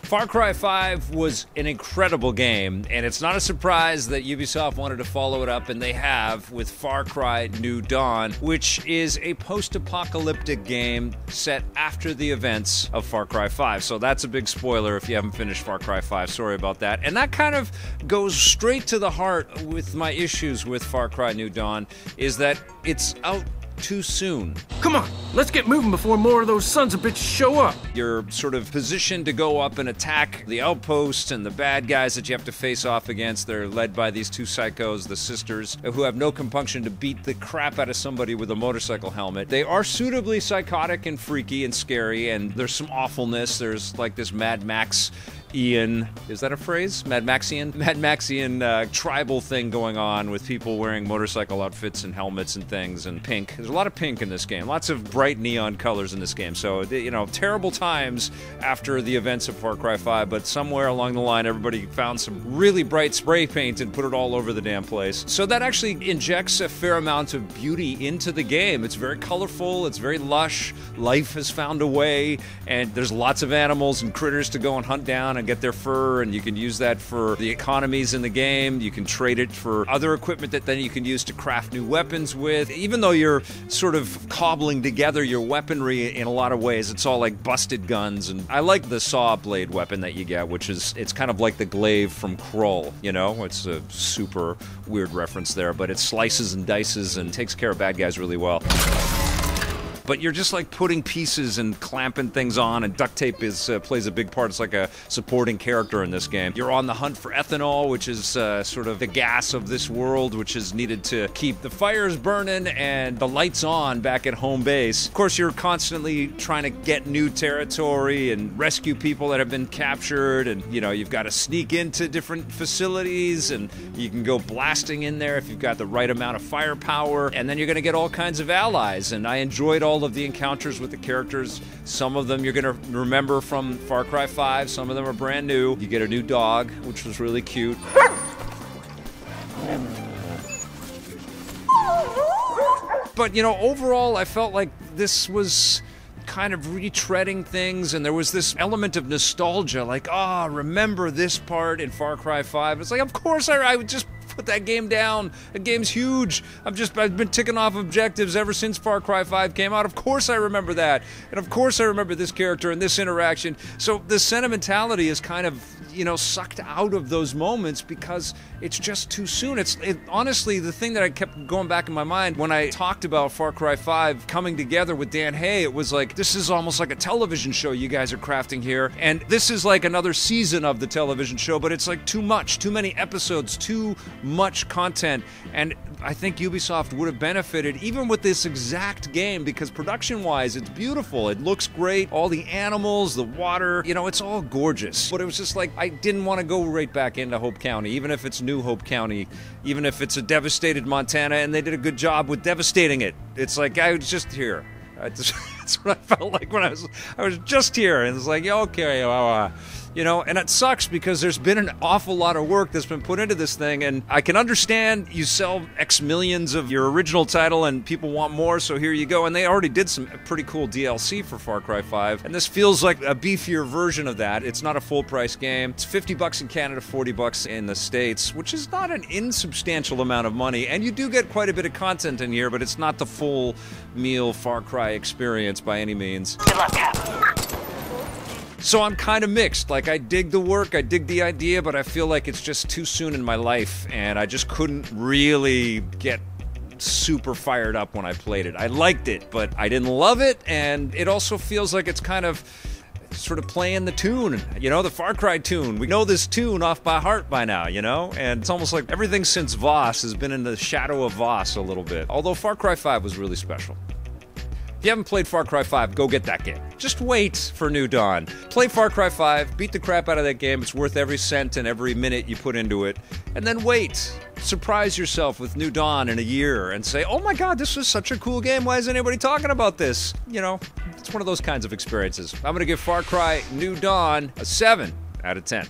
Far Cry 5 was an incredible game, and it's not a surprise that Ubisoft wanted to follow it up, and they have, with Far Cry New Dawn, which is a post-apocalyptic game set after the events of Far Cry 5. So that's a big spoiler if you haven't finished Far Cry 5. Sorry about that. And that kind of goes straight to the heart with my issues with Far Cry New Dawn, is that it's out too soon. Come on, let's get moving before more of those sons of bitches show up. You're sort of positioned to go up and attack the outposts and the bad guys that you have to face off against. They're led by these two psychos, the sisters, who have no compunction to beat the crap out of somebody with a motorcycle helmet. They are suitably psychotic and freaky and scary, and there's some awfulness. There's like this Mad Max Ian, is that a phrase? Mad Maxian tribal thing going on with people wearing motorcycle outfits and helmets and things, and pink. There's a lot of pink in this game, lots of bright neon colors in this game. So, you know, terrible times after the events of Far Cry 5, but somewhere along the line everybody found some really bright spray paint and put it all over the damn place. So that actually injects a fair amount of beauty into the game. It's very colorful, it's very lush, life has found a way, and there's lots of animals and critters to go and hunt down and get their fur, and you can use that for the economies in the game. You can trade it for other equipment that then you can use to craft new weapons with. Even though you're sort of cobbling together your weaponry in a lot of ways, it's all like busted guns, and I like the saw blade weapon that you get, which is, it's kind of like the glaive from Krull, you know? It's a super weird reference there, but it slices and dices and takes care of bad guys really well. But you're just like putting pieces and clamping things on, and duct tape plays a big part. It's like a supporting character in this game. You're on the hunt for ethanol, which is sort of the gas of this world, which is needed to keep the fires burning and the lights on back at home base. Of course, you're constantly trying to get new territory and rescue people that have been captured, and you know, you've got to sneak into different facilities, and you can go blasting in there if you've got the right amount of firepower, and then you're going to get all kinds of allies, and I enjoyed all of the encounters with the characters. Some of them you're going to remember from Far Cry 5, some of them are brand new. You get a new dog, which was really cute. But, you know, overall, I felt like this was kind of retreading things, and there was this element of nostalgia, like, remember this part in Far Cry 5? It's like, of course I would just put that game down. The game's huge. I've been ticking off objectives ever since Far Cry 5 came out. Of course I remember that. And of course I remember this character and this interaction. So the sentimentality is kind of, you know, sucked out of those moments because it's just too soon. Honestly, the thing that I kept going back in my mind when I talked about Far Cry 5 coming together with Dan Hay, it was like, this is almost like a television show you guys are crafting here. And this is like another season of the television show, but it's like too much, too many episodes, too much content. And I think Ubisoft would have benefited even with this exact game, because production-wise, it's beautiful. It looks great. All the animals, the water, you know, it's all gorgeous. But it was just like, I didn't want to go right back into Hope County, even if it's New Hope County, even if it's a devastated Montana, and they did a good job with devastating it. It's like, I was just here. That's what I felt like when I was just here, and it's like, okay, you know, and it sucks because there's been an awful lot of work that's been put into this thing, and I can understand you sell X millions of your original title and people want more, so here you go. And they already did some pretty cool DLC for Far Cry 5, and this feels like a beefier version of that. It's not a full price game. It's $50 in Canada, $40 in the States, which is not an insubstantial amount of money, and you do get quite a bit of content in here, but it's not the full meal Far Cry experience by any means. Good luck, Cap. So I'm kind of mixed. Like, I dig the work, I dig the idea, but I feel like it's just too soon in my life, and I just couldn't really get super fired up when I played it. I liked it, but I didn't love it, and it also feels like it's kind of sort of playing the tune, you know, the Far Cry tune. We know this tune off by heart by now, you know? And it's almost like everything since Voss has been in the shadow of Voss a little bit. Although Far Cry 5 was really special. If you haven't played Far Cry 5, go get that game. Just wait for New Dawn. Play Far Cry 5, beat the crap out of that game. It's worth every cent and every minute you put into it. And then wait. Surprise yourself with New Dawn in a year and say, oh my god, this was such a cool game. Why isn't anybody talking about this? You know, it's one of those kinds of experiences. I'm going to give Far Cry New Dawn a 7 out of 10.